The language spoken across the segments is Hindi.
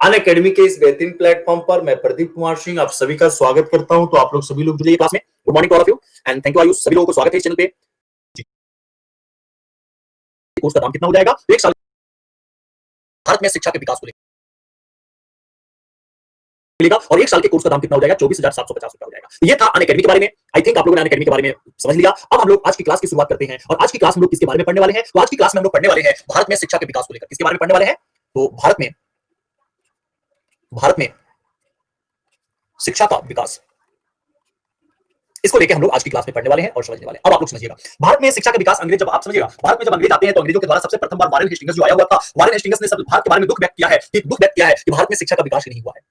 अन अकेडमी के इस बेहतरीन प्लेटफॉर्म पर मैं प्रदीप कुमार सिंह आप सभी का स्वागत करता हूं। तो आप लोग सभी लोग जुड़िए क्लास में। Good morning to all of you and thank you Ayush. सभी लोगों को स्वागत है इस चैनल पे। कोर्स का दाम कितना हो जाएगा? एक साल भारत में शिक्षा के विकास को लेकर मिलेगा और एक साल के कोर्स का दाम कितना हो जाएगा? 24,750 रुपया हो जाएगा। ये था अन अकेडमी के बारे में। आई थिंक आप लोगों ने अन अकेडमी के बारे में समझ लिया। अब हम लोग आज की क्लास की शुरुआत करते हैं और आज की क्लास में लोग किसके बारे में पढ़ने वाले हैं? तो आज की क्लास में हम लोग पढ़ने वाले हैं भारत में शिक्षा के विकास को लेकर। किसके बारे में पढ़ने वाले हैं? तो भारत में शिक्षा का विकास, इसको लेके हम लोग आज की क्लास में पढ़ने वाले हैं और समझने वाले हैं। अब आप लोग समझिएगा, भारत में शिक्षा का विकास अंग्रेज, जब आप समझिएगा, भारत में जब अंग्रेज आते हैं तो अंग्रेजों के द्वारा सबसे प्रथम बार वारेन हेस्टिंग्स जो आया हुआ था, वारेन हेस्टिंग्स ने सब भारत के बारे में दुख व्यक्त किया है कि भारत में शिक्षा का विकास नहीं हुआ है।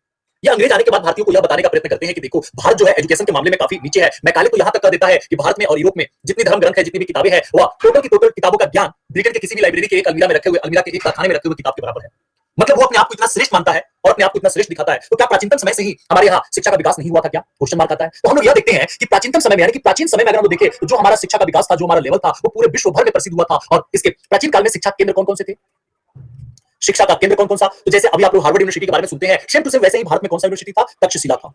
ये अंग्रेज आने के बाद भारतीयों को यह बताने का प्रयत्न करते हैं कि देखो, भारत जो है एजुकेशन के मामले में काफी नीचे है। मैकाले तो यहां तक कर देता है कि भारत में और यूरोप में जितनी धर्म ग्रंथ है, जितनी भी किताबें हैं, वह टोटल की टोटल किताबों का ज्ञान ब्रिटेन के किसी भी लाइब्रेरी के एक अलमीरा के एक खाने में रखे हुए किताब के बराबर है। मतलब वो अपने आप को इतना श्रेष्ठ मानता है और अपने आप को इतना श्रेष्ठ दिखाता है। तो क्या प्राचीनतम समय से ही हमारे यहाँ शिक्षा का विकास नहीं हुआ था? क्या क्वेश्चन मार्क आता है। तो हम लोग यह देखते हैं कि प्राचीनतम समय में, यानी कि प्राचीन समय में अगर हम देखें तो जो हमारा शिक्षा का विकास था, जो हमारा लेवल था, वो पूरे विश्व भर में प्रसिद्ध हुआ था। और इसके प्राचीन काल में शिक्षा केंद्र कौन कौन से थे? शिक्षा का केंद्र कौन कौन सा? तो जैसे अभी आप लोग हार्वर्ड यूनिवर्सिटी के बारे में सुनते हैं, सेम टू सेम वैसे ही भारत में कौन सा यूनिवर्सिटी था? तक्षशिला था।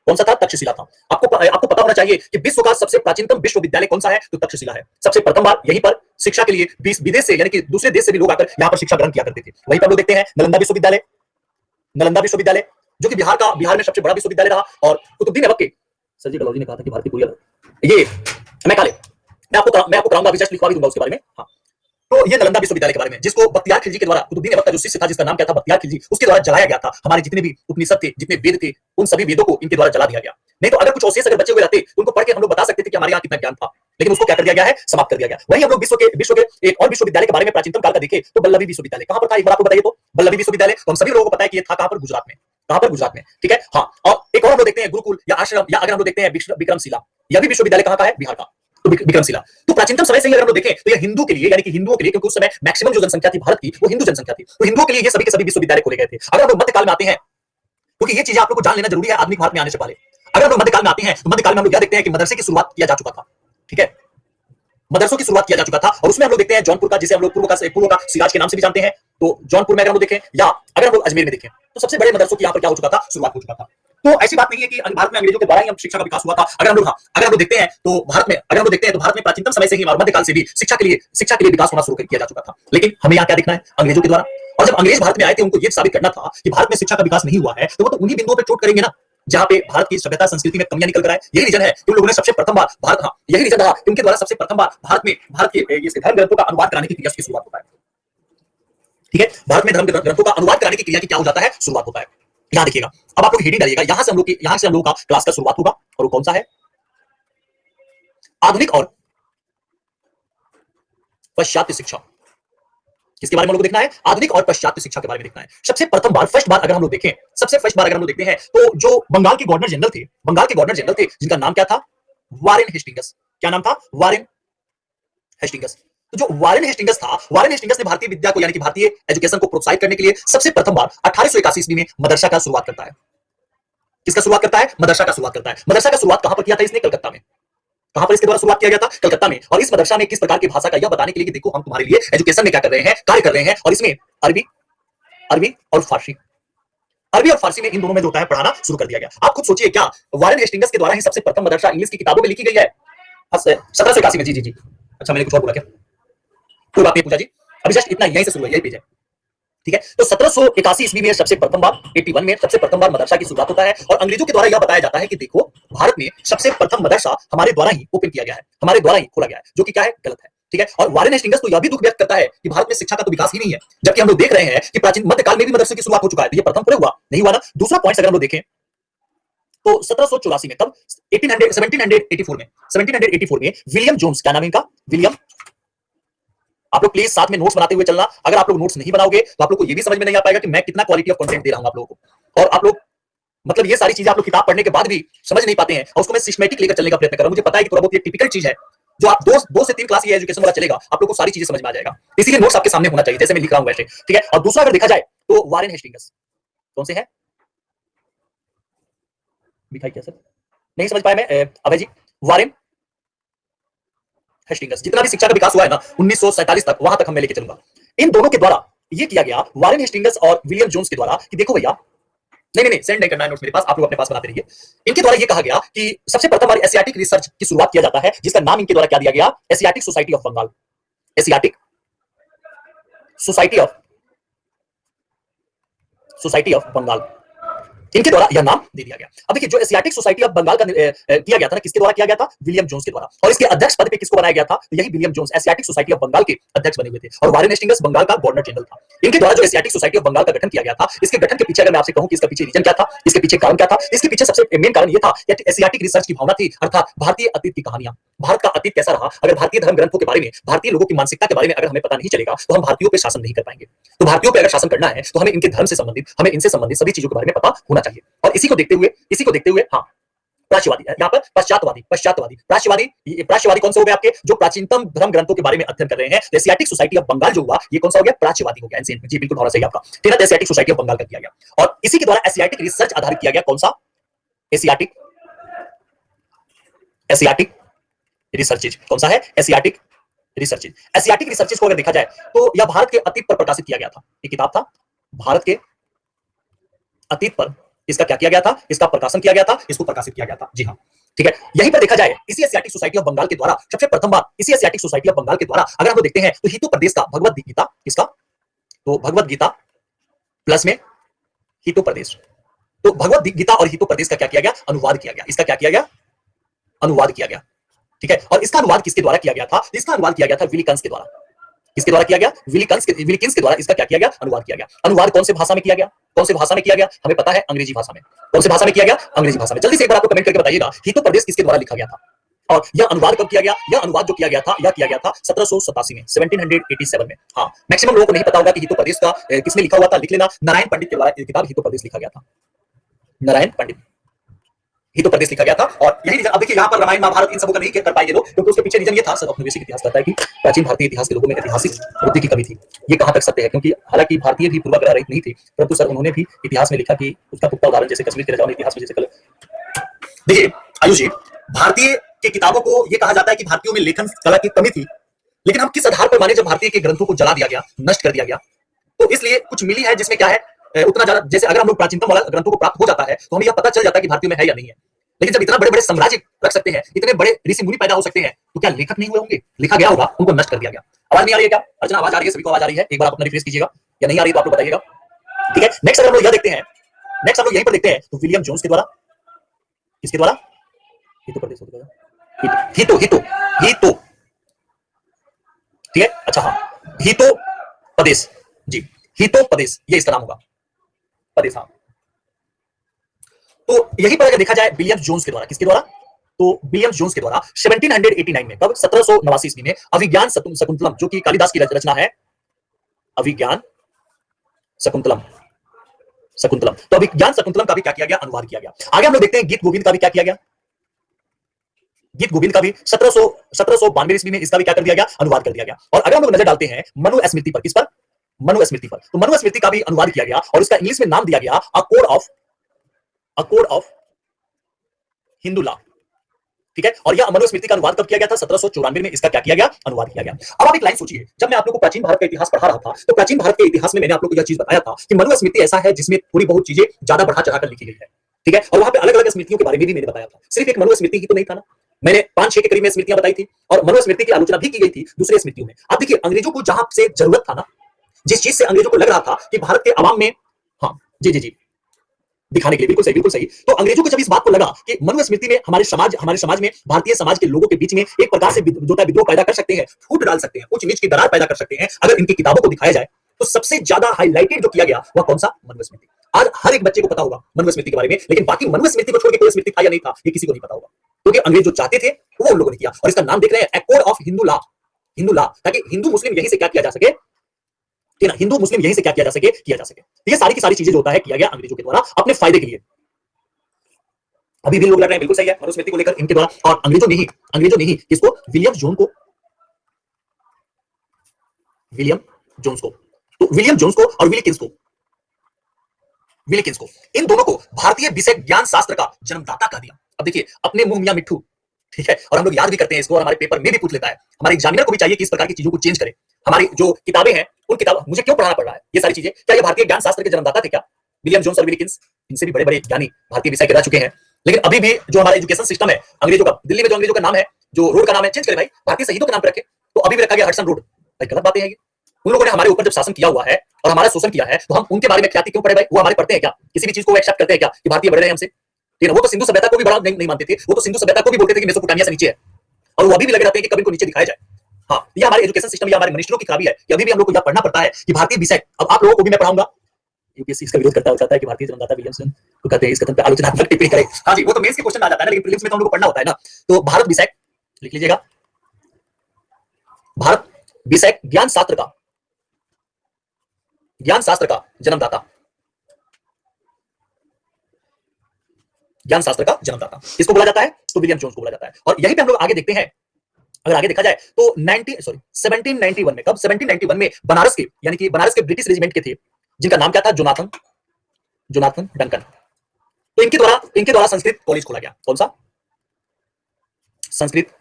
कौन सा था? तक्षशिला था। आपको पता होना चाहिए कि विश्व का सबसे प्राचीनतम विश्वविद्यालय कौन सा है? तो तक्षशिला है। सबसे प्रथम बार यहीं पर शिक्षा के लिए विदेश से, यानी कि दूसरे देश से भी लोग आकर यहाँ पर शिक्षा ग्रहण किया करते थे। वहीं पर लोग देखते हैं नालंदा विश्वविद्यालय, जो कि बिहार में सबसे बड़ा विश्वविद्यालय रहा। और कुतुबुद्दीन ऐबक के सर जी कलौजी ने कहा था कि भारत की पूरी ये मैकाले, मैं आपको कराऊंगा, अभी जस्ट लिखवा भी दूंगा उसके बारे में। हाँ, तो ये नालंदा विश्वविद्यालय के बारे में, जिसको बख्तियार खिलजी के द्वारा, कुतुबुद्दीन ऐबक का जो शिष्य था जिसका नाम क्या था? बख्तियार खिलजी, उसके द्वारा जलाया गया था। हमारे जितने भी उपनिषद थे, जितने वेद थे, उन सभी वेदों को इनके द्वारा जला दिया गया। नहीं तो अगर कुछ अवशेष अगर बचे हुए रहते तो उनको पढ़ के हम लोग बता सकते थे कि हमारे यहाँ कितना ज्ञान था, लेकिन उसको क्या कर दिया गया है? समाप्त कर दिया गया। वहीं हम लोग विश्व के एक और विश्वविद्यालय के बारे में प्राचीनतम काल का देखें तो वल्लभी विश्वविद्यालय कहां पर था? एक बार आपको बताइए तो। वल्लभी विश्वविद्यालय, तो हम सभी लोगों को पता है कि ये था कहां पर? गुजरात में। कहां पर? गुजरात में। ठीक है, हाँ। और एक और हम लोग देखते हैं गुरुकुल या आश्रम, या अगर हम लोग देखते हैं विक्रमशिला, यह भी विश्वविद्यालय कहां का है? बिहार का। तो विक्रमशिला। तो प्राचीनतम समय से ही अगर हम लोग देखें तो यह हिंदू के लिए, यानी कि हिंदुओं के लिए, क्योंकि उस समय मैक्सिमम जो जनसंख्या थी भारत की, वो हिंदू जनसंख्या थी, तो हिंदुओं के लिए ये सभी के सभी विश्वविद्यालय खोले गए थे। अगर हम लोग मध्यकाल में आते हैं, क्योंकि ये चीजें आप लोग को जान लेना जरूरी है आधुनिक भारत में आने से पहले। अगर हम लोग मध्यकाल में आते हैं तो मध्यकाल में हम लोग यह देखते हैं कि मदरसे की शुरुआत किया जा चुका था। ठीक है, मदरसों की शुरुआत किया जा चुका था। और उसमें हम लोग देखते हैं जौनपुर का, जिसे हम लोग पूर्व का सिराज के नाम से भी जानते हैं। तो जौनपुर में अगर हम लोग देखें, या अगर हम लोग अजमेर में देखें, तो सबसे बड़े मदरसों की यहाँ पर क्या हो चुका था? शुरुआत हो चुका था। तो ऐसी बात नहीं है कि भारत में अंग्रेजों के द्वारा ही हम शिक्षा का विकास हुआ था। अगर हम लोग देखते हैं तो भारत में प्राचीनतम समय से ही और मध्यकाल से भी शिक्षा के लिए विकास होना शुरू किया जा चुका था। लेकिन हमें यहाँ क्या देखना है? अंग्रेजों के द्वारा। और जब अंग्रेज भारत में आए थे, उनको यह साबित करना था कि भारत में शिक्षा का विकास नहीं हुआ है, तो वो तो उन्हीं बिंदुओं पर चोट करेंगे ना जहां पे भारत की सभ्यता संस्कृति में कमियां निकल कर आए। यही रीजन है कि उन लोगों ने सबसे प्रथम बार यही रीजन रहा कि उनके द्वारा सबसे प्रथम बार भारत के धर्म ग्रंथों का अनुवाद कराने की क्रिया की शुरुआत होता है। ठीक है, भारत में धर्म ग्रंथों का अनुवाद कराने की क्रिया की क्या हो जाता है? शुरुआत होता है। यहां देखिएगा, अब आप लोग हेडिंग डालिएगा, यहां से हम लोगों का क्लास का शुरुआत होगा। और वो कौन सा है? आधुनिक और पश्चात्य शिक्षा। किसके बारे में हम लोग देखना है? आधुनिक और पश्चात्य शिक्षा के बारे में देखना है। सबसे प्रथम बार, फर्स्ट बार अगर हम लोग देखें, देखते हैं तो जो बंगाल के गवर्नर जनरल थे, जिनका नाम क्या था? Warren Hastings. क्या नाम था? Warren Hastings. तो जो वारेन हेस्टिंग्स ने भारतीय विद्या को, यानी कि भारतीय एजुकेशन को प्रोत्साहित करने के लिए सबसे प्रथम बार 1881 ईस्वी में मदरसा का शुरुआत करता है। किसका शुरुआत करता है? मदरसा का शुरुआत करता है। मदरसा का शुरुआत कहां पर किया था इसने? कलकत्ता में। कहां पर इसके द्वारा शुरुआत किया गया था? कलकत्ता में। और इस मदरसा में किस प्रकार की भाषा का, यह बताने के लिए कि देखो हम तुम्हारे लिए एजुकेशन में क्या कर रहे हैं, कार्य कर रहे हैं। और इसमें अरबी और फारसी में, इन दोनों में जो होता है पढ़ाना शुरू कर दिया गया। आप खुद सोचिए, क्या वारेन हेस्टिंग्स के द्वारा ही सबसे प्रथम मदरसा इंग्लिश की किताबों में लिखी गई है? 1781 में। जी। अच्छा, मैंने कुछ और बोला क्या? कोई बात नहीं पूछा जी, अभी जस्ट इतना यहीं से शुरू है, यही पेज है। ठीक है, तो 1781 ईस्वी में सबसे प्रथम बार, 81 में सबसे प्रथम बार मदरसा की शुरुआत होता है। और अंग्रेजों के द्वारा यह बताया जाता है कि देखो, भारत में सबसे प्रथम मदरसा हमारे द्वारा ही ओपन किया गया है, हमारे द्वारा ही खोला गया है, जो कि क्या है? गलत है। ठीक है, और वारेन हेस्टिंग्स तो यह भी दुख व्यक्त करता है कि भारत में शिक्षा का तो विकास ही नहीं है, जबकि हम लोग देख रहे हैं कि प्राचीन मध्यकाल में भी मदरसे की शुरुआत हो चुका है। तो ये प्रथम पूरे हुआ नहीं हुआ ना। दूसरा पॉइंट अगर हम लोग देखें तो 1784 में, कब? 1784 में विलियम जोन्स, क्या नाम है इनका? विलियम। आप लोग प्लीज साथ में नोट्स बनाते हुए चलना। अगर आप लोग नोट्स नहीं बनाओगे तो आप लोग को ये भी समझ में नहीं आ पाएगा कि मैं कितना क्वालिटी ऑफ कंटेंट दे रहा हूं आप लोगों को। और आप लोग, मतलब ये सारी चीजें आप लोग किताब पढ़ने के बाद भी समझ नहीं पाते हैं, और उसको मैं सिस्टमैटिक लेकर चलने का प्रयत्न कर रहा हूं। मुझे पता है कि थोड़ा बहुत ये टिपिकल चीज है, जो आप दो से तीन क्लास ये एजुकेशन वाला चलेगा, आप लोग को सारी चीजें समझ में आ जाएगा। इसीलिए नोट्स आपके सामने होना चाहिए, जैसे मैं लिख रहा हूं वैसे। ठीक है, और दूसरा अगर देखा जाए तो वारेन हेस्टिंग्स कौन से है? दिखाई क्या सर? नहीं समझ पाया मैं अभय जी। वारेन हेस्टिंग्स, जितना भी शिक्षा का विकास हुआ है ना 1947 तक, वहां तक हम मैं लेके चलूंगा। इन दोनों के द्वारा ये किया गया वारेन हेस्टिंग्स और विलियम जोन्स के द्वारा कि देखो भैया, नहीं नहीं सेंड नहीं करना है नोट्स मेरे पास, आप लोग अपने पास बनाते रहिए। इनके द्वारा ये कहा गया कि सबसे प्रथम बार एशियाटिक रिसर्च की शुरुआत किया जाता है, जिसका नाम इनके द्वारा क्या दिया गया, Asiatic Society of Bengal. Asiatic Society of Bengal, इनके द्वारा यह नाम दे दिया गया। अब देखिए, जो एशियाटिक सोसाइटी ऑफ बंगाल का किया गया था ना, किसके द्वारा किया गया था, विलियम जोन्स के द्वारा। और इसके अध्यक्ष पद पे किसको बनाया गया था, तो यही William Jones Asiatic Society of Bengal के अध्यक्ष बने हुए थे। और वारेन हेस्टिंग्स बंगाल का गवर्नर जनरल था। इनके द्वारा जो एशियाटिक सोसाइटी ऑफ बंगाल का गठन किया गया था, इसके गठन के पीछे अगर मैं आपसे कहूं कि इसका पीछे रीजन क्या था, इसके पीछे कारण क्या था, इसके पीछे सबसे मेन कारण यह था कि एशियाटिक रिसर्च की भावना थी, अर्थात भारतीय अतीत की कहानियां, भारत का अतीत कैसा रहा। अगर भारतीय धर्म ग्रंथों के बारे में, भारतीय लोगों की मानसिकता के बारे में अगर हमें पता नहीं चलेगा, तो हम भारतीयों पे शासन नहीं कर पाएंगे। तो भारतीयों पे अगर शासन करना है, तो हमें इनके धर्म से संबंधित, हमें इनसे संबंधित सभी चीजों के बारे में पता होना चाहिए। और इसी को देखते हुए हाँ, प्राच्यवादी यहाँ पर पश्चातवादी प्राच्यवादी कौन से हो गए आपके, जो प्राचीनतम धर्म ग्रंथों के बारे में अध्ययन कर रहे हैं। एशियाटिक सोसाइटी ऑफ बंगाल जो हुआ, ये कौन सा हो गया, प्राच्यवादी हो गया। जी बिल्कुल थोड़ा सही आपका, ठीक है। एशियाटिक सोसाइटी ऑफ बंगाल का किया गया और इसी के द्वारा एशियाटिक रिसर्च आधारित किया गया। कौन सा, एशियाटिक रिसर्चेज, कौन सा है, एशियाटिक रिसर्चेज। एशियाटिक रिसर्चेज को अगर देखा जाए तो यह भारत के अतीत पर प्रकाशित किया गया था। एक किताब था, भारत के अतीत पर इसका क्या किया गया था, इसका प्रकाशन किया गया था, इसको प्रकाशित किया गया था। जी हाँ, ठीक है। यहीं पर देखा जाए, इसी एशियाटिक सोसाइटी ऑफ बंगाल के द्वारा सबसे प्रथम बार, इसी एशियाटिक सोसाइटी ऑफ बंगाल के द्वारा अगर हम लोग देखते हैं तो हितू प्रदेश का भगवत गीता, किसका, तो भगवत गीता प्लस में हितू प्रदेश, तो भगवत गीता और हितू प्रदेश का क्या किया गया, अनुवाद किया गया। इसका क्या किया गया, अनुवाद किया गया, ठीक है। और इसका अनुवाद किसके द्वारा किया गया था, इसका अनुवाद किया गया था विलिकंस के द्वारा। किसके द्वारा किया गया, विलिकंस के द्वारा इसका क्या किया गया, अनुवाद किया गया। अनुवाद कौन से भाषा में किया गया, कौन से भाषा में किया गया, हमें पता है, अंग्रेजी भाषा में। कौन से भाषा में किया गया, अंग्रेजी भाषा में। जल्दी से एक बार आपको कमेंट करके बताइएगा, हितू प्रदेश किसके द्वारा लिखा गया था और यह अनुवाद कब किया गया। यह अनुवाद जो किया गया था, यह किया गया था 1787 में, 1787 में। हाँ, मैक्सिमम लोगों को नहीं पता होगा कि हितू प्रदेश का किसने लिखा हुआ था, लिख लेना, नारायण पंडित के द्वारा किताब हितू प्रदेश लिखा गया था। नारायण पंडित, हितू प्रदेश लिखा गया था। और यही रीजन, अब देखिए यहाँ पर रामायण महाभारत इन सबों का नहीं कर पाएंगे लोग, क्योंकि उसके पीछे रीजन ये था, सब औपनिवेशिक इतिहास कहता है कि प्राचीन भारतीय इतिहास के लोगों में ऐतिहासिक बुद्धि की कमी थी। ये कहां तक सत्य है, क्योंकि हालांकि भारतीय भी पूर्वाग्रह रहित नहीं थे, परंतु सर उन्होंने भी इतिहास में लिखा कि उसका पुख्ता उदाहरण जैसे कश्मीर के राजाओं ने इतिहास में जैसे कल। देखिए आयुष जी, भारतीय के किताबों को यह कहा जाता है कि भारतीयों में लेखन कला की कमी थी, लेकिन हम किस आधार पर माने, जब भारतीय के ग्रंथों को जला दिया गया, नष्ट कर दिया गया, तो इसलिए कुछ मिली है जिसमें क्या है, उतना ज्यादा, जैसे अगर हम लोग प्राचीनतम वाला ग्रंथों को प्राप्त हो जाता है तो हमें यह पता चल जाता है कि भारतीयों में है या नहीं है। लेकिन जब इतना बड़े बड़े साम्राज्य रख सकते हैं, इतने बड़े ऋषि मुनि पैदा हो सकते हैं, तो क्या लेखक नहीं हुए होंगे, लिखा गया होगा, उनको नष्ट कर दिया गया। आवाज नहीं आ रही है क्या, अर्चना आवाज आ रही है, सभी को आवाज आ रही है, एक बार आप अपना रिफ्रेश कीजिएगा, या नहीं आ रही तो आप लोग बताइएगा, ठीक है। नेक्स्ट अगर हम लोग यह देखते हैं, नेक्स्ट हम लोग यहीं पर देखते हैं, तो विलियम जोन्स के द्वारा, किसके द्वारा, हितू प्रदेश, हितू हितू हितू, ठीक है, अच्छा हाँ, हितू प्रदेश, जी हितू प्रदेश, ये इसका नाम होगा, प्रदेश। हाँ, तो यही पर अगर देखा जाए विलियम जोन्स के द्वारा, किसके द्वारा, तो विलियम जोन्स के द्वारा 1789 में, कब, 1789 ईस्वी में अभिज्ञान शकुंतलम, जो कि कालिदास की रचना है, अभिज्ञान शकुंतलम, तो अभिज्ञान शकुंतलम का भी क्या किया गया, अनुवाद किया गया। आगे हम लोग देखते हैं गीत गोविंद का भी क्या किया गया, गीत गोविंद का भी 1792 ईस्वी में इसका भी क्या कर दिया गया, अनुवाद कर दिया गया। और अगर हम लोग नजर डालते हैं मनुस्मृति पर, किस पर, मनुस्मृति पर, तो मनुस्मृति का भी अनुवाद किया गया और इसका इंग्लिश में नाम दिया गया a code of Hindu law, ठीक है। और यह मनुस्मृति का अनुवाद कब किया गया था, 1794 में इसका क्या किया गया, अनुवाद किया गया। अब आप एक लाइन सोचिए, जब मैं आप लोगों को प्राचीन भारत का इतिहास पढ़ा रहा था, तो प्राचीन भारत के इतिहास में मैंने आप लोगों को यह चीज बताया था कि मनुस्मृति ऐसा है जिसमें थोड़ी बहुत चीजें ज्यादा बढ़ा चढ़ाकर लिखी गई है, ठीक है। और वहां पे अलग अलग स्मृतियों के बारे में भी मैंने बताया था, सिर्फ एक मनुस्मृति ही तो नहीं था ना, मैंने 5-6 के करीब में स्मृतियां बताई थी, और मनुस्मृति की आलोचना भी की गई थी दूसरे स्मृतियों में। अब देखिए, अंग्रेजों को जहां से जरूरत था ना, जिस चीज से अंग्रेजों को लग रहा था कि भारत के आवाम में, हाँ जी जी जी, दिखाने के लिए, बिल्कुल सही, तो अंग्रेजों को जब इस बात को लगा कि मनुस्मृति में हमारे समाज में, भारतीय समाज के लोगों के बीच में एक प्रकार से विद्रोह पैदा कर सकते हैं, फूट डाल सकते हैं, उच्च नीच की दरार पैदा कर सकते हैं, अगर इनकी किताबों को दिखाया जाए, तो सबसे ज्यादा हाईलाइटेड जो किया गया वह कौन सा, मनुस्मृति। आज हर एक बच्चे को पता होगा मनुस्मृति के बारे में, लेकिन बाकी मनुस्मृति को छोड़ के कोई स्मृति था या नहीं था, ये किसी को नहीं पता होगा, क्योंकि अंग्रेज जो चाहते थे वो उन लोगों ने किया। और इसका नाम देख रहे हैं, कोड ऑफ हिंदू लॉ, ताकि हिंदू मुस्लिम यहीं से क्या किया जा सके, हिंदू मुस्लिम यहीं से क्या किया जा सके। ये सारी की सारी चीजें जो होता है किया गया अंग्रेजों के द्वारा अपने फायदे के लिए। अभी भी लोग लड़ रहे हैं, बिल्कुल सही है, मनुस्मृति को लेकर इनके द्वारा, और अंग्रेजों ने ही किसको, विलियम जोन्स को, तो विलियम जोन्स को और विलिकिंस को, इन दोनों को भारतीय विषय ज्ञान शास्त्र का जन्मदाता कह दिया। अब देखिए, अपने मुंह मियां मिट्ठू, ठीक है, और हम लोग याद भी करते हैं इसको, और हमारे पेपर में भी पूछ लेता है, हमारे एग्जामिनर को भी चाहिए कि इस प्रकार की चीजों को चेंज करें। हमारी जो किताबें हैं उन किताब मुझे क्यों पढ़ाना पड़ रहा है ये सारी चीजें? क्या ये भारतीय ज्ञान शास्त्र के जन्मदाता थे क्या? विलियम जोन्स और विलिकिंस, इनसे भी बड़े बड़े ज्ञानी भारतीय विषय के रह चुके हैं। लेकिन अभी भी जो हमारा एजुकेशन सिस्टम है अंग्रेजों का, दिल्ली में जो अंग्रेजों का नाम है, जो रोड का नाम है, चेंज करे भाई, भारतीय शहीदों के नाम पे रखे। तो अभी भी रखा गया हडसन रोड, भाई गलत बातें हैं ये। उन लोगों ने हमारे ऊपर जब शासन किया हुआ है और हमारा शोषण किया है, तो हम उनके बारे में ख्याति क्यों पड़े भाई? वो हमारे पढ़ते हैं क्या? किसी भी चीज को एक्सेप्ट करते हैं क्या कि भारतीय बड़े रहे हमसे? ठीक है, वो तो सिंधु सभ्यता को भी बड़ा नहीं मानते थे, वो तो सिंधु सभ्यता को भी बोलते थे कि मेसोपोटामिया से नीचे है, और वो अभी भी लगे रहते हैं कि कभी इनको नीचे दिखाया जाए। हाँ, ये हमारे एजुकेशन सिस्टम या हमारे मिनिस्टरों की खराबी है कि अभी भी हम लोग को यह पढ़ना पड़ता है कि भारतीय विषय, अब आप लोगों को भी मैं पढ़ाऊंगा। यूपीएससी इसका विरोध करता हो जाता है कि भारतीय जन्मदाता विलियमसन को कहते हैं, इस कथन पे आलोचनात्मक टिप्पणी करें। हाँ जी, वो तो मेंस के क्वेश्चन आ जाता है ना, लेकिन प्रीलिम्स में तो हम लोग को पढ़ना होता है ना। तो भारत विषय लिख लीजिएगा, भारत विषय ज्ञान शास्त्र का जन्मदाता, ज्ञान शास्त्र का जन्मदाता किसको बोला जाता है? तो विलियम जोन्स को बोला जाता है। और यही पे हम लोग आगे देखते हैं, अगर आगे देखा जाए तो 1791 में, कब? 1791 में बनारस के, यानी कि बनारस के ब्रिटिश रेजिमेंट के थे, जिनका नाम क्या था? Jonathan Duncan. तो इनके द्वारा संस्कृत कॉलेज खोला गया। कौन सा? संस्कृत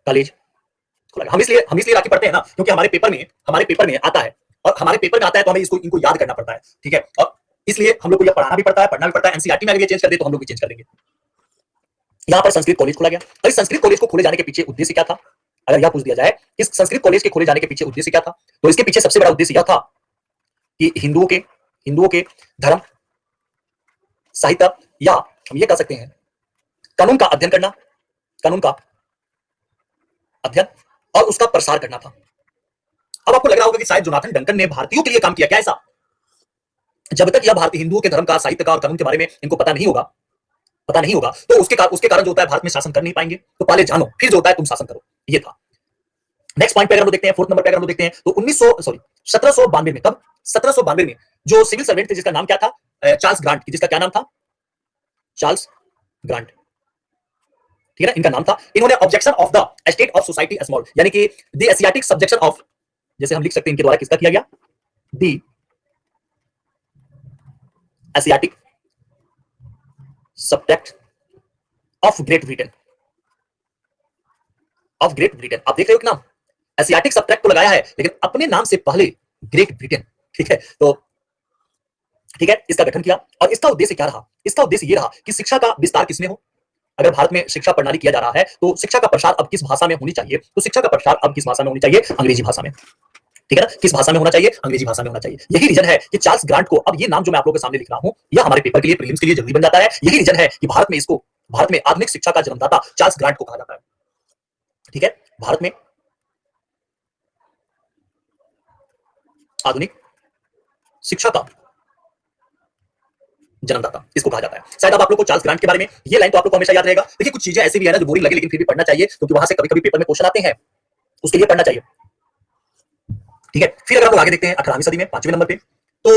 कॉलेज खोला गया। हम इसलिए राखी पढ़ते हैं ना, क्योंकि हमारे पेपर में आता है, और हमारे पेपर में आता है तो हमें इनको याद करना पड़ता है। ठीक है, और इसलिए हम लोग को यह पढ़ाना भी पड़ता है, पढ़ना भी पड़ता है। एनसीईआरटी में अगर ये चेंज कर दे तो हम लोग भी चेंज कर देंगे। यहां पर संस्कृत कॉलेज खोला गया। और इस संस्कृत कॉलेज को खोले जाने के पीछे उद्देश्य क्या था? अगर यह पूछ दिया जाए इस संस्कृत कॉलेज के खोले जाने के पीछे उद्देश्य क्या था, तो इसके पीछे सबसे बड़ा उद्देश्य यह था कि हिंदुओं के धर्म, साहित्य, या हम ये कह सकते हैं कानून का अध्ययन करना, कानून का अध्ययन और उसका प्रसार करना था। अब आपको लग रहा होगा कि शायद जोनाथन डंकन ने भारतीयों के लिए काम किया क्या? ऐसा, जब तक यह भारतीय हिंदुओं के धर्म का, साहित्य का और कानून के बारे में इनको पता नहीं होगा, तो उसके कारण जो होता है भारत में शासन कर नहीं पाएंगे। तो पहले जानो, फिर जो होता है तुम शासन करो, ये था। नेक्स्ट पॉइंट पे अगर हम देखते हैं, फोर्थ नंबर पे अगर हम देखते हैं, तो 1792 में, कब? 1792 में जो सिविल सर्वेंट थे, जिसका नाम क्या था? चार्ल्स ग्रांट, जिसका क्या नाम था? Charles grant. ठीक है ना, इनका नाम था। इन्होंने objection of the state of society small, यानी कि द एशियाटिक सब्जेक्शन ऑफ, जैसे हम लिख सकते हैं इनके द्वारा किसका किया गया? The Asiatic subject of great Britain, of great Britain. आप देख रहे हो कि नाम एशियाटिक सब्जेक्ट को लगाया है, लेकिन अपने नाम से पहले ग्रेट ब्रिटेन। ठीक है, तो ठीक है, इसका गठन किया। और इसका उद्देश्य क्या रहा? इसका उद्देश्य यह रहा कि शिक्षा का विस्तार किसमें हो। अगर भारत में शिक्षा प्रणाली किया जा रहा है, तो शिक्षा का प्रसार अब किस भाषा में होनी चाहिए? तो शिक्षा का प्रसार अब किस भाषा में होनी चाहिए? अंग्रेजी भाषा में। ठीक है ना, किस भाषा में होना चाहिए? अंग्रेजी भाषा में होना चाहिए। यही रीजन है कि चार्ल्स ग्रांट को, अब ये नाम जो मैं आप लोगों के सामने लिख रहा हूं, यह हमारे पेपर के लिए, प्रीलिम्स के लिए जरूरी बन जाता है। यही रीजन है कि भारत में आधुनिक शिक्षा का जन्मदाता चार्ल्स ग्रांट को कहा जाता है। ठीक है, भारत में आधुनिक शिक्षा का जन्मदाता इसको कहा जाता है। शायद अब आप लोग को चार्ल्स ग्रांट के बारे में ये लाइन तो आप लोग को हमेशा याद रहेगा। देखिए, कुछ चीजें ऐसी भी है ना जो बोरिंग लगे, लेकिन फिर भी पढ़ना चाहिए, क्योंकि वहां से कभी कभी पेपर में क्वेश्चन आते हैं, उसके लिए पढ़ना चाहिए। ठीक है, फिर अगर हम लोग आगे देखते हैं 18वीं सदी में 5वें नंबर पे, तो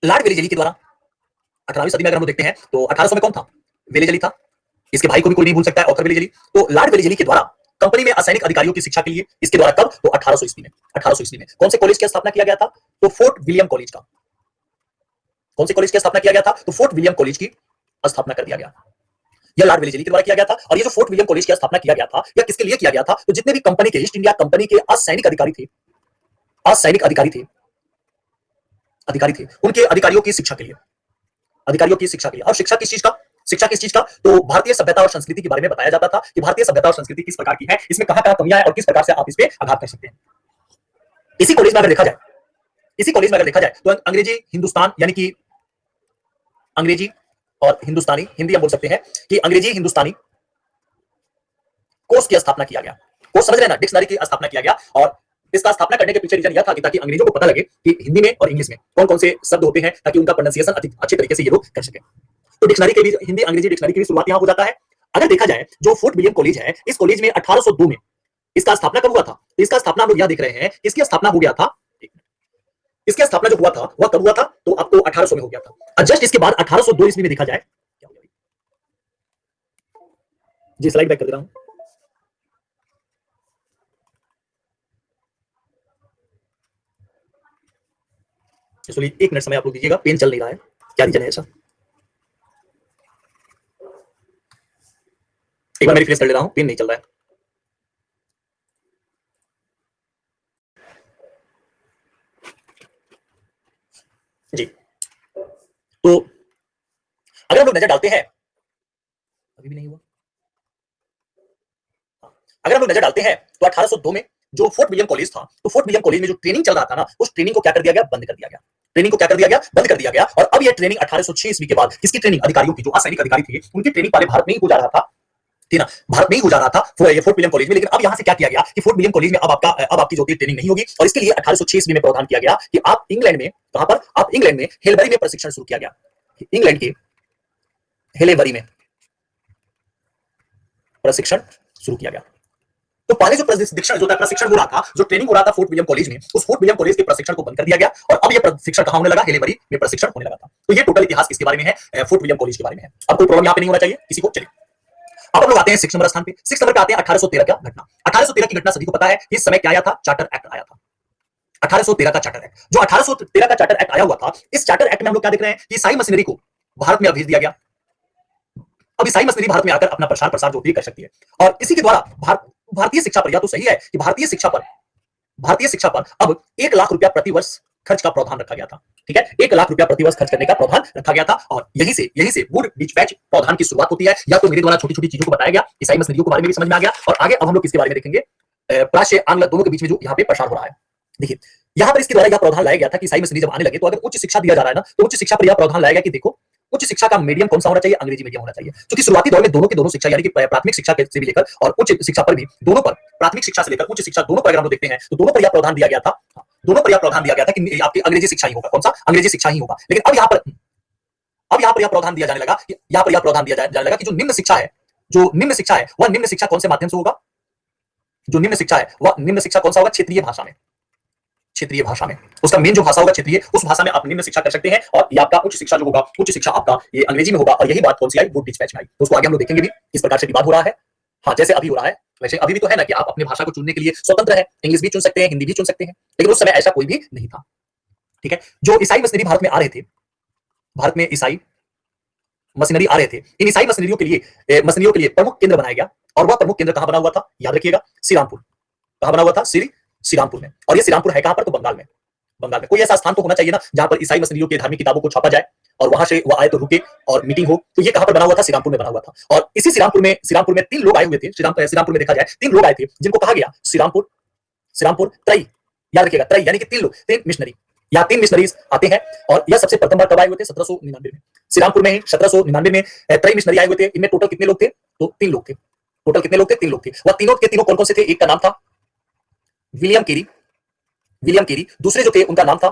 लॉर्ड वेलेजली के द्वारा, 18वीं सदी में अगर हम लोग देखते हैं तो 1800 में कौन था? वेलेजली था। इसके भाई को भी कोई नहीं भूल सकता है, ऑथर वेलेजली। तो लॉर्ड वेलेजली के द्वारा कंपनी में असैनिक अधिकारियों की शिक्षा के लिए, इसके द्वारा कब? तो 1800 ईस्वी में। 1800 ईस्वी में कौन से कॉलेज की स्थापना किया गया था? तो फोर्ट विलियम कॉलेज का। कौन से कॉलेज की स्थापना किया गया था? तो फोर्ट विलियम कॉलेज की स्थापना कर दिया गया। यह लॉर्ड वेलेजली के द्वारा किया गया था। और ये जो फोर्ट विलियम कॉलेज की स्थापना किया गया था, यह किसके लिए किया गया था? तो जितने भी कंपनी के, ईस्ट इंडिया कंपनी के असैनिक अधिकारी थे, उनके अधिकारियों की शिक्षा के लिए, और शिक्षा किस चीज का? तो भारतीय सभ्यता और संस्कृति के बारे में बताया जाता था कि भारतीय सभ्यता और संस्कृति किस प्रकार की है, इसमें कहां-कहां कमियां हैं और किस प्रकार से आप इस पे आघात कर सकते हैं। इसी कॉलेज में अगर देखा जाए तो अंग्रेजी हिंदुस्तान, यानी कि अंग्रेजी और हिंदुस्तानी, हिंदी हम बोल सकते हैं कि अंग्रेजी हिंदुस्तानी कोर्स की स्थापना किया गया। कोर्स समझ रहे हैं ना, डिक्शनरी की स्थापना किया गया। और इसका स्थापना करने के पीछे रीजन यह था कि ताकि अंग्रेजों को पता लगे कि हिंदी में और इंग्लिश में कौन कौन से शब्द होते हैं, ताकि उनका प्रोनाउंसिएशन अच्छे तरीके से ये लोग कर सके। तो डिक्शनरी के भी, हिंदी अंग्रेजी डिक्शनरी की भी शुरुआत यहां हो जाता है। अगर देखा जाए जो फोर्ट विलियम कॉलेज है, इस कॉलेज में 1802 में इसका स्थापना कब हुआ था? तो इसका स्थापना हम लोग यह देख रहे हैं, इसकी स्थापना हो गया था, इसकी स्थापना जो हुआ था वह कब हुआ था? तो आपको 1800 में हो गया था। और जस्ट इसके बाद 1802 ईस्वी में देखा जाए, जी स्लाइड बैक कर दे रहा हूं। चलिए 1 मिनट समय आप लोग दीजिएगा, पेन चल नहीं रहा है, क्या रीजन है ऐसा? एक बार मैं रिफ्रेश कर ले रहा हूं, पेन नहीं चल रहा है। जी। तो अगर हम लोग नजर डालते हैं, अभी भी नहीं हुआ। अगर हम लोग नजर डालते हैं तो 1802 में जो फोर्ट विलियम कॉलेज था, तो फोर्ट विलियम कॉलेज में जो ट्रेनिंग चल रहा था ना, उस ट्रेनिंग को क्या कर दिया गया, बंद कर दिया गया। ट्रेनिंग को क्या कर दिया गया, बंद कर दिया गया। और अब यह ट्रेनिंग 1806 ईस्वी के बाद किसकी ट्रेनिंग, अधिकारियों की, जो असैनिक अधिकारी थे उनकी ट्रेनिंग पहले भारत में ही हो जा रहा था, ठीक ना, भारत में ही हो जा रहा था फोर्ट विलियम कॉलेज में। लेकिन अब यहां से क्या किया गया कि फोर्ट विलियम कॉलेज में अब आपकी जो ट्रेनिंग नहीं होगी, और इसके लिए 1806 ईस्वी में प्रावधान किया गया कि आप इंग्लैंड में, कहां पर, आप इंग्लैंड में हेलबरी में प्रशिक्षण शुरू किया गया। इंग्लैंड के हेलेबरी में प्रशिक्षण शुरू किया गया। तो पहले जो प्रशिक्षण जो था, प्रशिक्षण हो रहा था, जो ट्रेनिंग हो रहा था फोर्ट विलियम कॉलेज में, उस फोर्ट विलियम कॉलेज के प्रशिक्षण को बंद कर दिया गया और अब ये प्रशिक्षण कहां होने लगा, हेलेबरी में प्रशिक्षण होने लगा था। तो ये टोटल इतिहास किसके बारे में है, फोर्ट विलियम कॉलेज के बारे में है। अब कोई प्रॉब्लम यहां पे नहीं होना चाहिए किसी को। चलिए अब हम लोग आते हैं 6 नंबर स्थान पे। 6 नंबर पे आते हैं 1813 का घटना। 1813 की घटना सभी को पता है, इस समय क्या आया था, चार्टर एक्ट आया था। 1813 का चार्टर एक्ट, जो 1813 का चार्टर एक्ट आया हुआ था, इस चार्टर एक्ट में हम लोग क्या देख रहे हैं कि ईसाई मशीनरी को भारत में भेज दिया गया। अब ईसाई मशीनरी भारत में आकर अपना प्रसार प्रसार जो भी कर सकती है, और इसी के द्वारा भारतीय शिक्षा पर, या तो सही है कि भारतीय शिक्षा पर अब 1 लाख रुपया प्रति वर्ष खर्च का प्रावधान रखा गया था। ठीक है, 1 लाख रुपया प्रति वर्ष खर्च करने का प्रावधान रखा गया था। और यहीं से वुड बीच बैच प्रावधान की शुरुआत होती है। या तो मेरे द्वारा छोटी छोटी चीजों को बताया गया, ईसाई मशीनरियों के बारे में भी समझ में आ गया, और आगे अब हम लोग किसके बारे में देखेंगे, प्राच्य आंग्ल दोनों के बीच में जो यहाँ पे प्रसार हो रहा है। देखिए यहाँ पर इसके द्वारा यह प्रावधान लाया गया था कि ईसाई मशीनरी जब आने लगे, तो अगर उच्च शिक्षा दिया जा रहा है ना, तो उच्च शिक्षा पर यह प्रावधान लाया गया कि देखो, उच्च शिक्षा का मीडियम कौन सा होना चाहिए, अंग्रेजी मीडियम होना चाहिए। क्योंकि शुरुआती दौर में दोनों के दोनों शिक्षा, यानी कि प्राथमिक शिक्षा से भी लेकर और उच्च शिक्षा पर भी, दोनों पर, प्राथमिक शिक्षा से लेकर उच्च शिक्षा दोनों पर अगर हम लोग देखते हैं, तो दोनों पर यह प्रावधान दिया गया था, दोनों पर यह प्रावधान दिया गया था कि आपकी अंग्रेजी शिक्षा ही होगा। कौन सा, अंग्रेजी शिक्षा ही होगा। लेकिन अब यहाँ पर यह प्रावधान दिया जाने लगा कि यहाँ पर यह प्रावधान दिया जाने लगा कि जो निम्न शिक्षा है, वह निम्न शिक्षा कौन से माध्यम से होगा, जो निम्न शिक्षा है वह निम्न शिक्षा कौन सा होगा, क्षेत्रीय भाषा में। क्षेत्रीय भाषा में उसका मेन जो भाषा होगा क्षेत्रीय, उस भाषा में आप निम्न शिक्षा कर सकते हैं। और ये आपका उच्च शिक्षा जो होगा, उच्च शिक्षा आपका ये अंग्रेजी में होगा। और यही बात कौन सी आई, वुड बीच बैच में आई। तो उसको आगे हम लोग देखेंगे भी किस प्रकार से विवाद हो रहा है। हाँ, जैसे अभी हो रहा है वैसे अभी भी तो है ना, कि आप अपनी भाषा को चुनने के लिए स्वतंत्र है, इंग्लिश भी चुन सकते हैं, हिंदी भी चुन सकते हैं। लेकिन उस समय ऐसा कोई भी नहीं था। ठीक है, जो ईसाई मशीनरी भारत में आ रहे थे, भारत में ईसाई मशीनरी आ रहे थे, इन ईसाई मशीनरियों के लिए प्रमुख केंद्र बनाया गया। और वह प्रमुख केंद्र कहां बना हुआ था, याद रखिएगा, श्रीरामपुर। कहां बना हुआ था, श्रीरामपुर में। और ये श्रीरामपुर है कहां पर, तो बंगाल में। बंगाल में कोई ऐसा स्थान तो होना चाहिए ना जहां पर ईसाई मशीनरियों की धार्मिक किताबों को छापा जाए, और वहां से वह आए तो रुके और मीटिंग हो। तो ये कहां पर बना हुआ था, श्रीरामपुर में बना हुआ था। और इसी श्रीरामपुर में 3 लोग आए हुए थे। श्रीरामपुर में देखा जाए 3 लोग आए थे, जिनको कहा गया श्रीरामपुर त्रयी। याद रखिएगा, त्रयी यानी कि 3 लोग, 3 मिशनरी या 3 मिशनरीज आते हैं। और यह सबसे प्रथम बार कब आए हुए थे, 1799 में। श्रीरामपुर में ही 1799 में त्रयी मिशनरी आए हुए थे। इनमें टोटल कितने लोग थे, तो 3 लोग थे। टोटल कितने लोग थे, 3 लोग थे। वह तीनों के तीनों कौन कौन से थे, एक का नाम था विलियम केरी, दूसरे जो थे उनका नाम था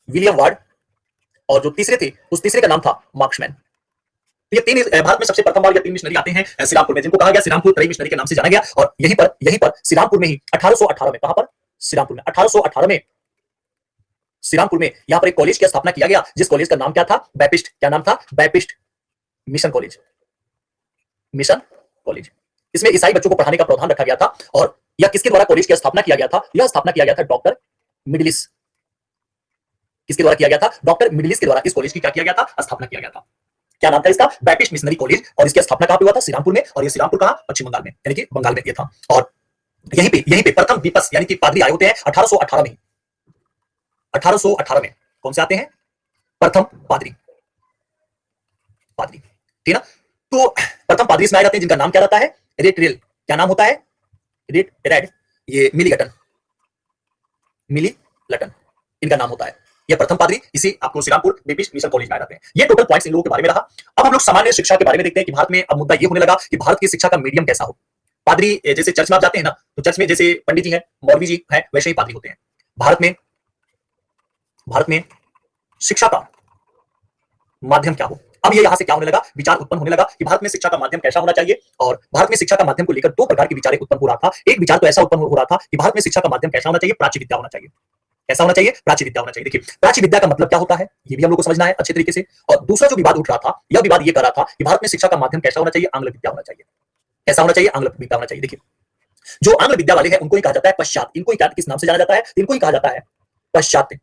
विलियम वार्ड, और जो तीसरे थे उस तीसरे का नाम था मार्क्समैन। तो ये 3 भारत में सबसे प्रथम बार ये 3 मिशनरी आते हैं श्रीरामपुर में, जिनको कहा गया श्रीरामपुर त्रयी मिशनरी के नाम से जाना गया। और यहीं पर श्रीरामपुर में ही 1818 में, कहां पर, श्रीरामपुर में 1818 में श्रीरामपुर में यहां पर एक कॉलेज की स्थापना किया गया, जिस कॉलेज का नाम क्या था, बैपिस्ट। क्या नाम था, बैपिस्ट मिशन कॉलेज। इसमें ईसाई बच्चों को पढ़ाने का प्रावधान रखा गया था। और यह किसके द्वारा कॉलेज की स्थापना किया गया था, यह स्थापना किया गया था डॉक्टर मिडलिस। किसके द्वारा किया गया था, डॉक्टर मिडलिस के द्वारा इस कॉलेज की क्या किया गया था, स्थापना किया गया था। क्या नाम था इसका, बैपिस्ट मिशनरी कॉलेज। और इसकी स्थापना कहां पे हुआ था, श्रीरामपुर में। और ये श्रीरामपुर कहां, पश्चिम बंगाल में, यानी कि बंगाल में ये था। और यहीं पे प्रथम बीपस यानी कि पादरी आए होते हैं 1818 में। 1818 में कौन से आते हैं, प्रथम पादरी। ठीक है ना। तो प्रथम पादरी इसमें आए जाते हैं, जिनका नाम क्या रहता है, रेटरेल। क्या नाम होता है, रेड, ये मिलीलटन इनका नाम होता है। ये प्रथम पादरी इसी आपको श्रीरामपुर बैपिस्ट मिशन कॉलेज में आए जाते हैं। ये टोटल पॉइंट्स इन लोगों के बारे में रहा। अब हम लोग सामान्य शिक्षा के बारे में देखते हैं कि भारत में अब मुद्दा ये होने लगा कि भारत की शिक्षा का मीडियम कैसा हो। पादरी जैसे चर्च में आप जाते हैं ना, तो चर्च में जैसे पंडित जी हैं, मौलवी जी हैं, वैसे ही पादरी होते हैं। भारत में शिक्षा का माध्यम क्या हो। अब ये यहां से क्या होने लगा, विचार उत्पन्न होने लगा कि भारत में शिक्षा का माध्यम कैसा होना चाहिए। और भारत में शिक्षा का माध्यम को लेकर 2 प्रकार के विचार उत्पन्न हो रहा था। एक विचार तो ऐसा उत्पन्न हो रहा था कि भारत में शिक्षा का माध्यम कैसा होना चाहिए, प्राच्य विद्या होना चाहिए। कैसा होना चाहिए, प्राच्य विद्या होना चाहिए। देखिए प्राच्य विद्या का मतलब क्या होता है, ये भी हम लोग को समझना है अच्छे तरीके से। और दूसरा जो विवाद उठ रहा था, यह विवाद ये कर रहा था कि भारत में शिक्षा का माध्यम कैसा होना चाहिए, आंग्ल विद्या होना चाहिए। कैसा होना चाहिए, आंग्ल विद्या होना चाहिए। देखिए जो आंग्ल विद्या वाले हैं उनको ही कहा जाता है पश्चात। इनको ही किस नाम से जाना जाता है, इनको ही कहा जाता है पश्चात्य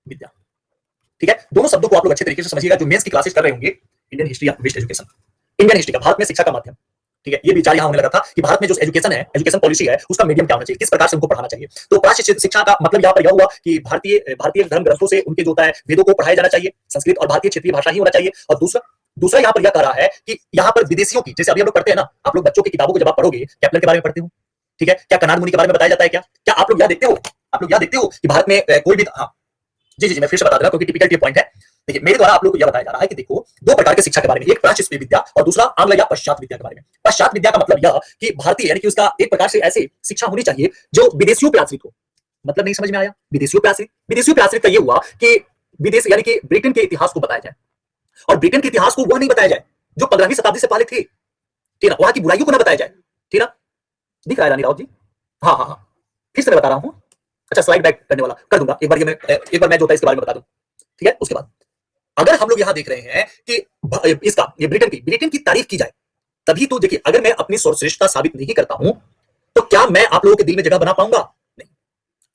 विद्या। ठीक है, दोनों शब्दों को आप लोग अच्छे तरीके से समझिएगा। जो मेंस की क्लासेस कर रहे होंगे, Indian history of west education, Indian history का भारत में शिक्षा का माध्यम, ठीक है, ये विचार यहां होने लगा था कि भारत में जो एजुकेशन है, एजुकेशन पॉलिसी है, उसका मीडियम क्या होना चाहिए, किस प्रकार से उनको पढ़ाना चाहिए। तो प्राच्य शिक्षा का मतलब यहां पर यह हुआ कि भारतीय भारतीय धर्म ग्रंथों से उनके जो होता है वेदों को पढ़ाया जाना चाहिए, संस्कृत और भारतीय क्षेत्रीय भाषा ही होना चाहिए। और दूसरा दूसरा यहाँ पर यह कह रहा है कि यहाँ पर विदेशियों की, जैसे अभी हम लोग पढ़ते हैं ना, आप लोग बच्चों की किताबों को जब आप पढ़ोगे, केपलर के बारे में पढ़ते हो, ठीक है, क्या कनाड मुनि के बारे में बताया जाता है, क्या क्या आप लोग यह देखते हो, आप लोग यह देखते हो कि भारत में कोई भी, हाँ जी जी जी, मैं फिर से बता दूंगा क्योंकि टिपिकल ये पॉइंट है। देखिए, मेरे द्वारा आप लोग को यह बताया जा रहा है कि देखो, दो प्रकार के शिक्षा के बारे में, एक प्राच्य विद्या और दूसरा आंग्ल या पश्चात विद्या के बारे में। पश्चात विद्या का मतलब यह कि भारतीय यानी कि उसका एक प्रकार से ऐसी शिक्षा होनी चाहिए जो विदेशियों पे आश्रित हो। मतलब नहीं समझ में आया, विदेशियों पे आश्रित, विदेशियों पे आश्रित का ये हुआ कि विदेश यानी कि ब्रिटेन के इतिहास को बताया जाए, और ब्रिटेन के इतिहास को वह नहीं बताया जाए जो 15वीं शताब्दी से पहले थे, ठीक है, वहां की बुराइयों को ना बताया जाए, ठीक है। दिख रहा है रानी राउत जी? हाँ हाँ हाँ, फिर से मैं बता रहा हूँ। अच्छा, स्लाइड बैक करने वाला कर दूंगा एक बार, ये मैं एक बार मैं जो होता है इसके बारे में बता दूं, ठीक है। उसके बाद अगर हम लोग यहां देख रहे हैं कि इसका ये ब्रिटेन की तारीफ की जाए, तभी तो देखिए, अगर मैं अपनी सर्वश्रेष्ठता साबित नहीं करता हूं तो क्या मैं आप लोगों के दिल में जगह बना पाऊंगा? नहीं।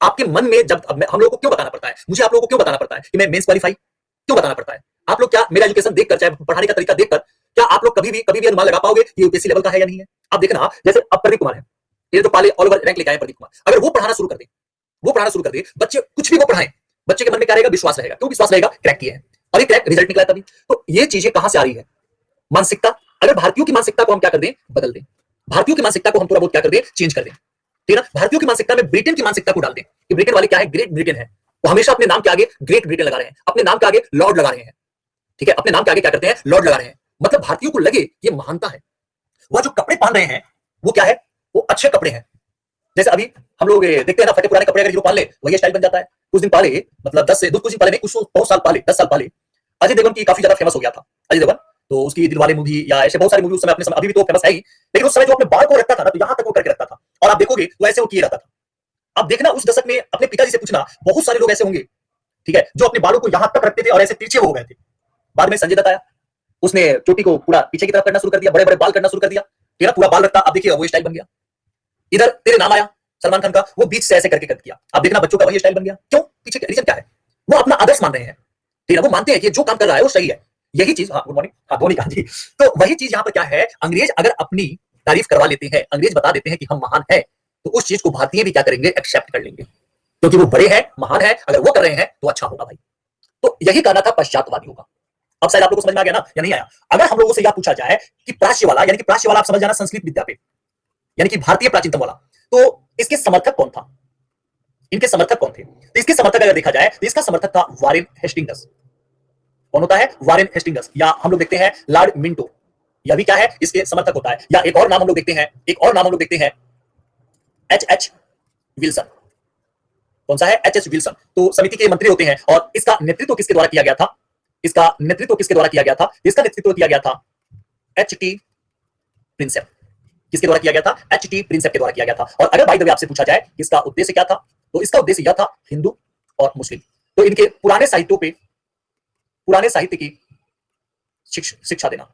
आपके मन में जब हम लोगों को क्यों बताना पड़ता है, मुझे आप लोगों को क्यों बताना पड़ता है कि मैं मेंस क्वालिफाई, क्यों बताना पड़ता है? आप लोग क्या मेरा एजुकेशन देखकर, चाहे पढ़ाने का तरीका देखकर, क्या आप लोग कभी भी अनुमान लगा पाओगे कि यूपीएससी लेवल का है या नहीं है? आप देखना, जैसे अब प्रदीप कुमार है, ये जो पाले ऑल ओवर रैंक लेके आए प्रदीप कुमार, अगर वो पढ़ाना शुरू कर दे, वो पढ़ाना शुरू कर दे, बच्चे कुछ भी वो पढ़ाएं, बच्चे के मन में क्या रहेगा? विश्वास रहेगा। क्यों विश्वास रहेगा? क्रैक किए हैं, और ये क्रैक रिजल्ट निकला तभी। तो ये चीजें कहां से आ रही है? मानसिकता। अगर भारतीयों की मानसिकता को हम क्या कर दें? बदल दें, भारतीयों की मानसिकता को हम थोड़ा बहुत क्या कर दें? चेंज कर दें, ठीक है ना। भारतीयों की मानसिकता में ब्रिटेन की मानसिकता को डाल दें कि ब्रिटेन वाले क्या है? ग्रेट ब्रिटेन है। वो हमेशा अपने नाम के आगे ग्रेट ब्रिटेन लगा रहे हैं, अपने नाम के आगे लॉर्ड लगा रहे हैं, ठीक है, अपने नाम के आगे क्या करते हैं? लॉर्ड लगा रहे हैं। मतलब भारतीयों को लगे ये महानता है। वह जो कपड़े पहन रहे हैं वो क्या है? वो अच्छे कपड़े हैं। जैसे अभी हम लोग देखते हैं ना, फटे पुराने कपड़े अगर हीरो पहन ले वही स्टाइल बन जाता है। कुछ दिन पहले, मतलब 10 से कुछ दिन पहले नहीं, कुछ बहुत साल पहले, 10 साल पहले अजय देवगन की काफी ज्यादा फेमस हो गया था। अजय देवगन तो उसकी दिलवाले मूवी या ऐसे बहुत सारी मूवी उस समय, अपने समय, अभी भी तो फेमस है ही, लेकिन उस समय जो अपने बाल को रखता था ना, तो यहां तक वो करके रखता था, और आप देखोगे वो ऐसे वो किए रहता था। अब देखना उस दशक में अपने पिताजी से पूछना, बहुत सारे लोग ऐसे होंगे, ठीक है, जो अपने बालों को यहां तक रखते थे और ऐसे तिरछे हो गए थे। बाद में संजय दत्त आया, उसने चोटी को पूरा पीछे की तरफ करना शुरू कर दिया, बड़े बड़े बाल करना शुरू कर दिया, तेरा पूरा बाल रखता, अब देखिए वो स्टाइल बन गया। इधर तेरे नाम आया सलमान खान का, वो बीच से ऐसे करके कर दिया, अब देखना बच्चों का वही स्टाइल बन गया। क्यों? पीछे रीजन क्या है? वो अपना आदर्श मान रहे हैं, ठीक है, वो मानते हैं कि जो काम कर रहा है वो सही है। यही चीज, हाँ गुड मॉर्निंग, हाँ धोनी का जी। तो वही चीज यहाँ पर क्या है, अंग्रेज अगर अपनी तारीफ करवा लेते हैं, अंग्रेज बता देते हैं कि हम महान है, तो उस चीज को भारतीय भी क्या करेंगे? एक्सेप्ट कर लेंगे, क्योंकि वो बड़े हैं, महान है, अगर वो कर रहे हैं तो अच्छा होगा भाई। तो यही कहना था पश्चातवादियों का। अब शायद आप लोगों को समझ में आ गया ना, या नहीं आया? अगर हम लोगों से यह पूछा जाए कि प्राच्य वाला, यानी कि प्राच्य वाला आप समझ जाना संस्कृत विद्या पे, यानी कि भारतीय प्राचीनतम वाला, तो इसके समर्थक कौन था? इनके समर्थक कौन थे? तो इसके समर्थक अगर देखा जाए तो इसका समर्थक था वारेन हेस्टिंगस। कौन होता है? वारेन हेस्टिंगस, या हम लोग देखते हैं लॉर्ड मिंटो, यह भी क्या है? इसके समर्थक होता है। या एक और नाम हम लोग देखते हैं, एक और नाम हम लोग देखते हैं, एच एच विल्सन। कौन सा है? H H Wilson. तो समिति के मंत्री होते हैं, और इसका नेतृत्व किसके द्वारा किया गया था? इसका नेतृत्व किसके द्वारा किया गया था? इसका नेतृत्व किया गया था एच टी प्रिंसेप। किसके द्वारा किया गया था? एच टी प्रिंसेप के द्वारा किया गया था। और अगर बाय द वे आपसे पूछा जाए इसका उद्देश्य क्या था, तो इसका उद्देश्य यह था हिंदू और मुस्लिम, तो इनके पुराने साहित्यों पे, पुराने साहित्य की शिक्षा देना।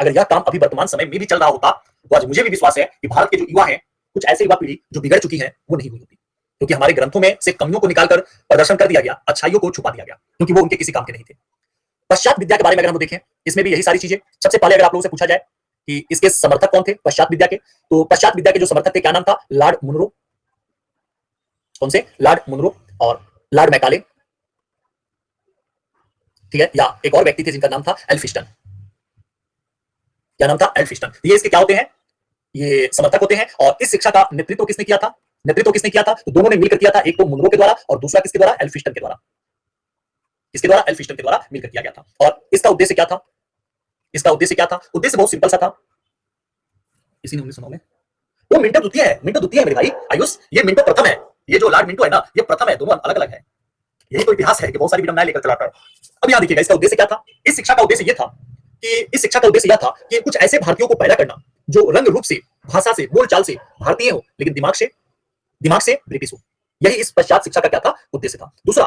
अगर यह काम अभी वर्तमान समय में भी चल रहा होता तो आज मुझे भी विश्वास है कि भारत के जो युवा हैं, कुछ ऐसे युवा पीढ़ी जो बिगड़ चुकी है, वो नहीं हुई होती, क्योंकि हमारे ग्रंथों में से कमियों को निकालकर प्रदर्शन कर दिया गया, अच्छाइयों को छुपा दिया गया, क्योंकि वो उनके किसी काम के नहीं थे। पश्चात विद्या के बारे में अगर हम देखें, इसमें भी यही सारी चीजें। सबसे पहले अगर आप लोगों से पूछा जाए कि इसके समर्थक कौन थे पश्चात विद्या के, तो पश्चात विद्या के जो समर्थक थे, क्या नाम था? Lord Munro. कौन से? लॉर्ड मुनरो और लॉर्ड मैकाले, ठीक है। या एक और व्यक्ति थे जिनका नाम था एल्फिस्टन। क्या नाम था? एल्फिस्टन। ये इसके क्या होते हैं? ये समर्थक होते हैं। और इस शिक्षा का नेतृत्व किसने किया था? नेतृत्व किसने किया था? तो दोनों ने मिलकर किया था, एक तो मुनरो के द्वारा और दूसरा किसके द्वारा? एल्फिस्टन के द्वारा। इसके द्वारा, एल्फिस्टन के द्वारा मिलकर किया गया था। और इसका उद्देश्य क्या था? इसका उद्देश्य क्या था? उद्देश्य बहुत सिंपल सा था। इसी ने 1909 में, वो मिंटो द्वितीय है, मिंटो द्वितीय है मेरे भाई आयुष, ये मिंटो प्रथम है। ये जो लॉर्ड मिंटो है ना, ये प्रथम है, दोनों अलग अलग है। यही तो इतिहास है कि बहुत सारी विडंबनाएं लेकर चलाता है। अब यहां देखिएगा, इसका उद्देश्य क्या था? इस शिक्षा का उद्देश्य यह था कि इस शिक्षा का उद्देश्य यह था कि कुछ ऐसे भारतीयों को पैदा करना जो रंग रूप से, भाषा से, बोलचाल से भारतीय हो, लेकिन दिमाग से ब्रिटिश हो। यही इस पश्चात शिक्षा का क्या था? उद्देश्य था। दूसरा,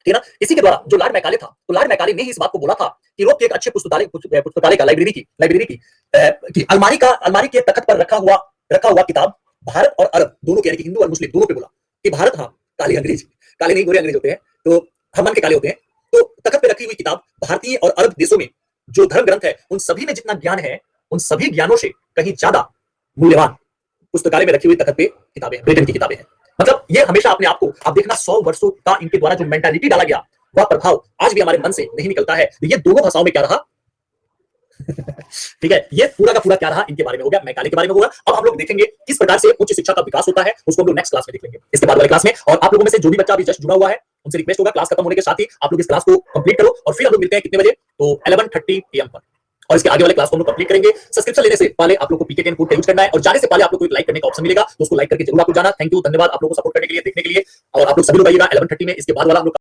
ठीक है ना, इसी के द्वारा जो लॉर्ड मैकाले था, तो लॉर्ड मैकाले ने ही इस बात को बोला था कि यूरोप के एक अच्छे पुस्तकालय का, लाइब्रेरी की अलमारी के तख्त पर रखा हुआ किताब भारत और अरब दोनों के, यानी कि हिंदू और मुस्लिम दोनों पे बोला कि भारत, हाँ काले अंग्रेज, काले नहीं गोरे अंग्रेज होते हैं, तो हम मन के काले होते हैं, तो तख्त पे रखी हुई किताब भारतीय और अरब देशों में जो धर्म ग्रंथ है, उन सभी में जितना ज्ञान है उन सभी ज्ञानों से कहीं ज्यादा मूल्यवान पुस्तकालय में रखी हुई तखत पे किताबें हैं, ब्रिटेन की किताबें हैं। मतलब ये हमेशा अपने आप को आप देखना 100 वर्षों का इनके द्वारा जो मेंटालिटी डाला गया, वह प्रभाव आज भी हमारे मन से नहीं निकलता है। ये दोनों भाषाओं में क्या रहा ठीक है, ये पूरा का पूरा क्या रहा इनके बारे में हो गया, मैकाले के बारे में होगा। अब हम लोग देखेंगे किस प्रकार से उच्च शिक्षा का विकास होता है, उसको हम लोग नेक्स्ट क्लास में देख लेंगे, इसके बाद वाले क्लास में। और आप लोगों में से जो भी बच्चा अभी जस्ट जुड़ा हुआ है, उनसे रिक्वेस्ट होगा क्लास खत्म होने के साथ ही आप लोग इस क्लास को कंप्लीट करो, और फिर हम लोग मिलते हैं कितने बजे, तो 11:30 PM पर, और इसके आगे वाले क्लास को हम लोग कंप्लीट करेंगे। सब्सक्रिप्शन लेने से पहले आप लोग को PK10 कोड का यूज करना है, और जाने से पहले आप लोग को एक लाइक करने का ऑप्शन मिलेगा, तो उसको लाइक करके जरूर आपको जाना। थैंक यू, धन्यवाद आप लोगों को सपोर्ट करने के लिए, देखने के लिए। और आप लोग सभी लोग आइएगा 11:30 में, इसके बाद वाला हम लोग